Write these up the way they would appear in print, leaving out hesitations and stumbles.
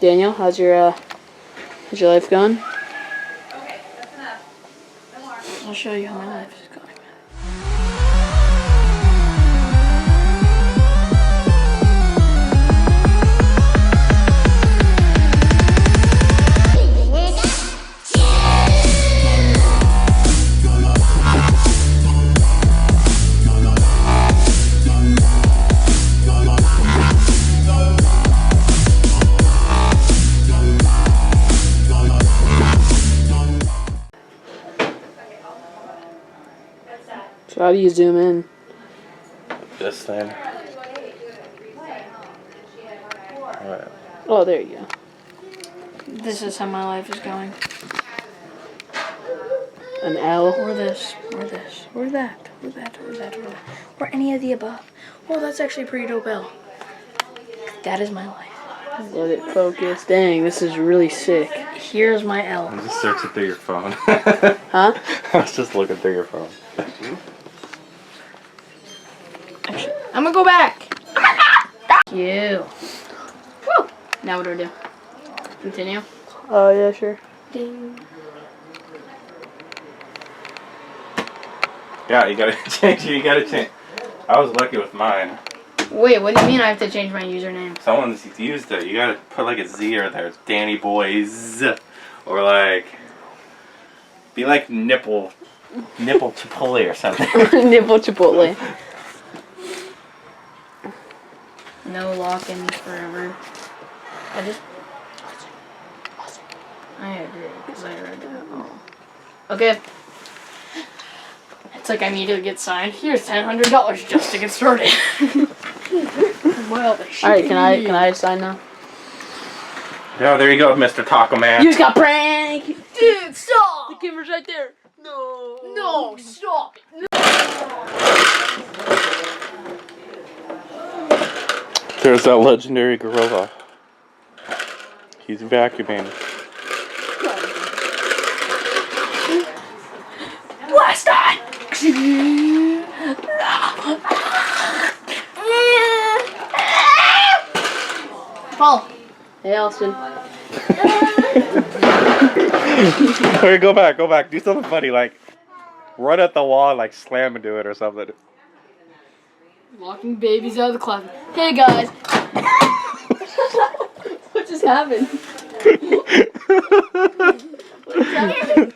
Daniel, how's your life going? Okay, that's enough. No more. I'll show you how my life is going. So how do you zoom in? This thing. Alright. Oh, there you go. This is how my life is going. An L. Or this, or this, or that, or that, or that, or that. Or any of the above. Well, that's actually a pretty dope L. That is my life. Let it focus. Dang, this is really sick. Here's my L. I'm just searching through your phone. Huh? I was just looking through your phone. Actually, I'm gonna go back. You. Woo! Now what do I do? Continue? Oh, yeah, sure. Ding. Yeah, you gotta change. You gotta change. I was lucky with mine. Wait, what do you mean I have to change my username? Someone's used it. You gotta put like a Z or there. Danny Boys. Or like. Be like Nipple Chipotle or something. Nipple Chipotle. No lock-in forever. I agree, because I read that. Oh. Okay. It's like I need to get signed. Here's $100 just to get started. Well, alright, can I sign now? Yeah, there you go, Mr. Taco Man. You just got pranked! Dude, stop! The camera's right there. No. No, stop it. No. There's that legendary gorilla. He's vacuuming. Blast on! Paul. Hey, Austin. Hey, go back. Do something funny, like run at the wall, and, like slam into it or something. Walking babies out of the closet. Hey guys. What just happened? What just happened?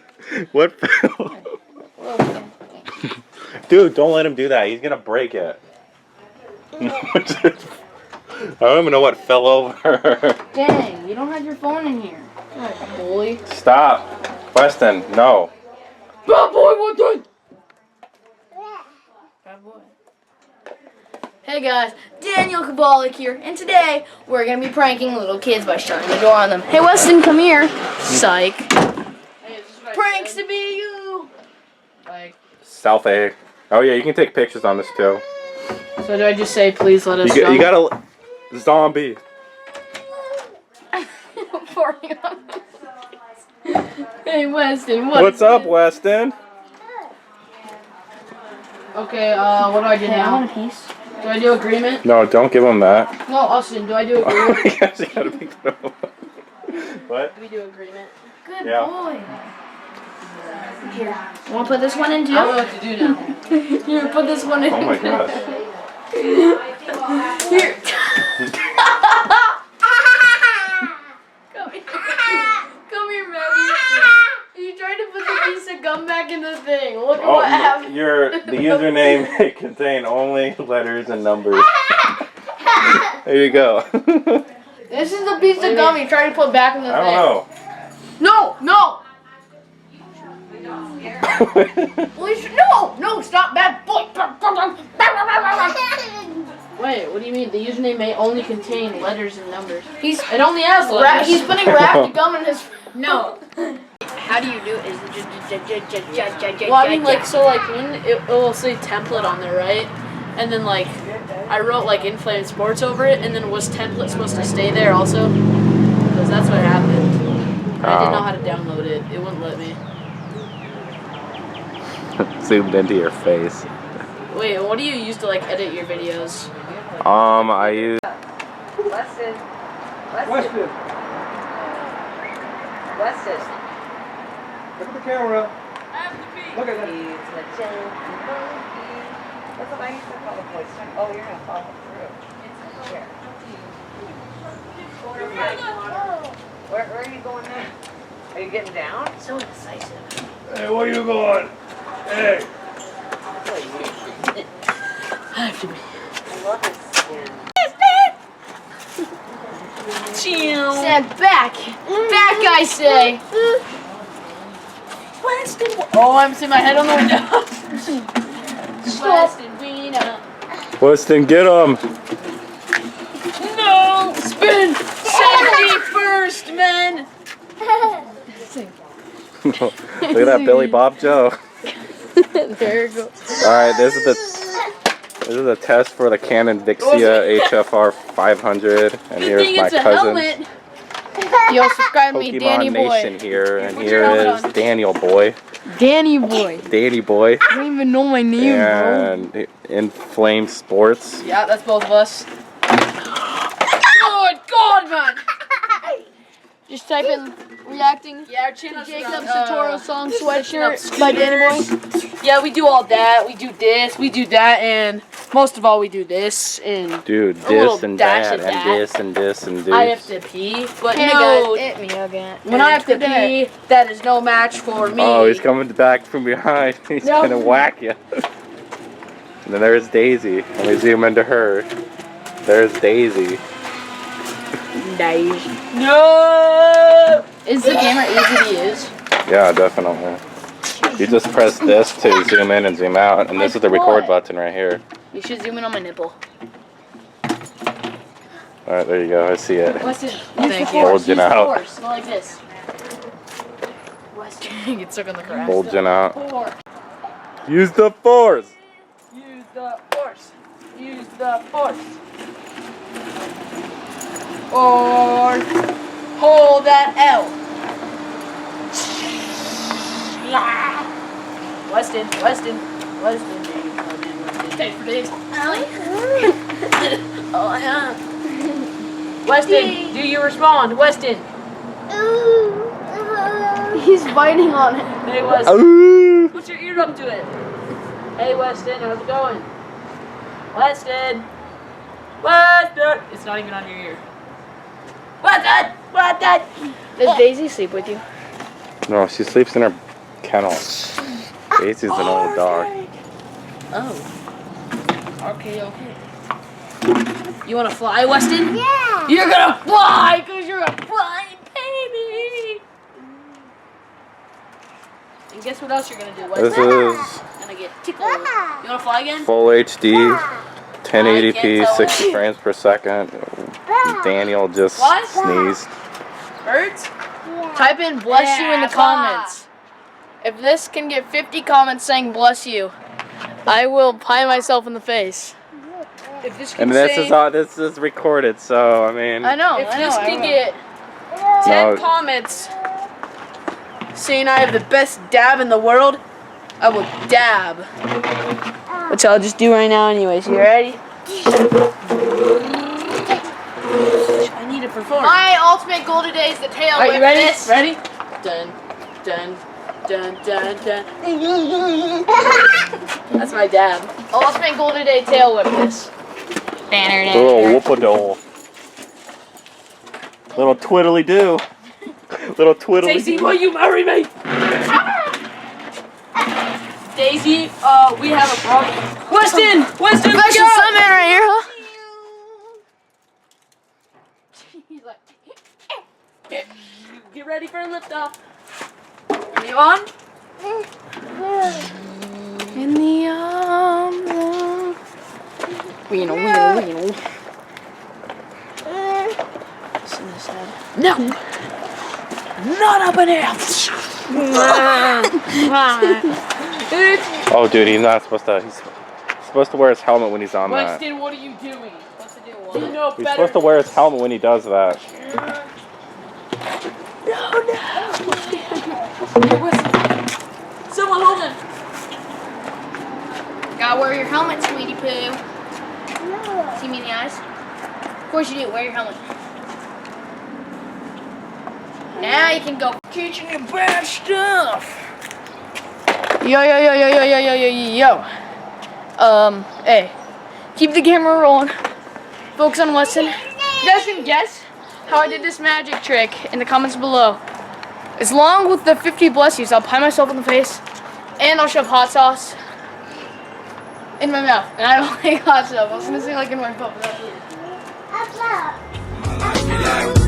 What fell? Dude, don't let him do that. He's gonna break it. I don't even know what fell over. Dang, you don't have your phone in here. God, bully. Stop. Weston, no. Bad boy, what the? Bad boy. Hey guys, Daniel Kabalik here, and today we're gonna be pranking little kids by shutting the door on them. Hey Weston, come here. Psych. Hey, pranks to be you. Like. Selfie. Oh yeah, you can take pictures on this too. So do I just say, please let us You gotta zombie. Hey Weston, what's up, Weston? Okay, what do I do now? I want a piece. Do I do agreement? No, don't give him that. No, Austin, do I do agreement? Yes, you gotta pick that up. What? Do we do agreement? Good Yeah. boy. Here. You want to put this one in too? I don't know what to do now. Here, put this one in. Oh my gosh. Here. Come here, baby. You tried to put the piece of gum back in the thing. Look at what happened. The username contain only letters and numbers. There you go. This is the piece of gum you tried to put back in the thing. I don't know. No, no. No, stop, bad boy. Wait, what do you mean? The username may only contain letters and numbers. It only has letters. He's putting wrapped gum in his. No. How do you do it? Well, I mean, like, so, like, when it will say template on there, right? And then, like, I wrote, like, Inflame Sports over it, and then was template supposed to stay there also? Because that's what happened. I didn't know how to download it. It wouldn't let me. Zoomed into your face. Wait, what do you use to, like, edit your videos? I use... Weston. Weston. Look at the camera. Look at that. He's a junkie monkey. That's what I used to call the boys. Oh, you're gonna follow through. Here. Where are you going now? Are you getting down? So indecisive. Hey, where you going? Hey. I love his skin. Stand back. Back, I say. Oh, I'm seeing my head on the window. Weston, Wiener. Weston, get him. No! Spin! Safety first, men! Look at that Billy Bob Joe. There you go. Alright, this is a test for the Canon Vixia HFR 500, and here's my cousin Yo, subscribe to me, Danny Pokemon Nation Boy. here, and Put here your helmet is on. Daniel Boy, Danny Boy. Danny Boy, I don't even know my name, bro. and Inflame Sports. Yeah, that's both of us. Good God, man. Just type in reacting Yeah, our channel's Jacob Satoru song up sweatshirt by Danny Boy. Yeah, we do all that. We do this, we do that, and most of all, we do this. And Dude, little this and dash that, of and that. this and this and this. I have to pee, but Hey no, guys, hit me again. when I have to pee, that is no match for me. Oh, he's coming back from behind. He's No. gonna whack you. And then there's Daisy. Let me zoom into her. There's Daisy. No! Is the camera easy to use? Yeah, definitely. You just press this to zoom in and zoom out, and this is the record button right here. You should zoom in on my nipple. Alright, there you go. I see it. Weston, use Thank the you. force. Bulging Use the out. force. Go like this. Weston. Get stuck on the grass. Bulging out. Force. Use the force! Use the force. Use the force. Or hold that L. Weston. Take for days. Oh, yeah. Weston, do you respond? Weston. He's biting on it. Hey, Weston. Ooh. Put your ear up to it. Hey, Weston, how's it going? Weston. It's not even on your ear. Weston. Does Daisy sleep with you? No, she sleeps in her kennel. Daisy's an old dog. Oh. Okay. You wanna fly, Weston? Yeah. You're gonna fly, cause you're a flying baby. And guess what else you're gonna do, This Weston? is Gonna get tickled. You wanna fly again? full HD, I 1080p, can't tell 60 what- frames per second. Daniel just What? sneezed. Birds? Type in bless you in the Yeah, comments. If this can get 50 comments saying bless you, I will pie myself in the face. If this can And this is recorded, so I mean. I know. If I know, this I can will. get 10 No. comments saying I have the best dab in the world, I will dab. Which I'll just do right now anyways. You ready? I need to perform. My ultimate goal today is the tail Are whip. you ready? This. Ready? Dun, dun, dun, dun, dun. That's my dab. Ultimate goal today, tail whip this. Little whoop-a-dole. Little twiddly do. Little twiddly Daisy, do. will you marry me? Daisy, we have a problem. Weston, Special go! summon right here, huh? He's like, get ready for a lift off. Are you on? In the arms of... Weeno. No. Not up in here. Oh, dude, he's not supposed to. He's supposed to wear his helmet when he's on that. Weston, what are you doing? What's to do? You know He's better. supposed to wear his helmet when he does that. No. Here, Weston. Someone hold him. Gotta wear your helmet, sweetie poo. See me in the eyes? Of course you do. Wear your helmet. Now you can go teaching you bad stuff. Yo. Hey. Keep the camera rolling. Focus on Weston. You guys can guess how I did this magic trick in the comments below. As long with the 50 bless yous, I'll pie myself in the face and I'll shove hot sauce in my mouth. And I don't like hot stuff. I was gonna say like in my butt, but that's weird.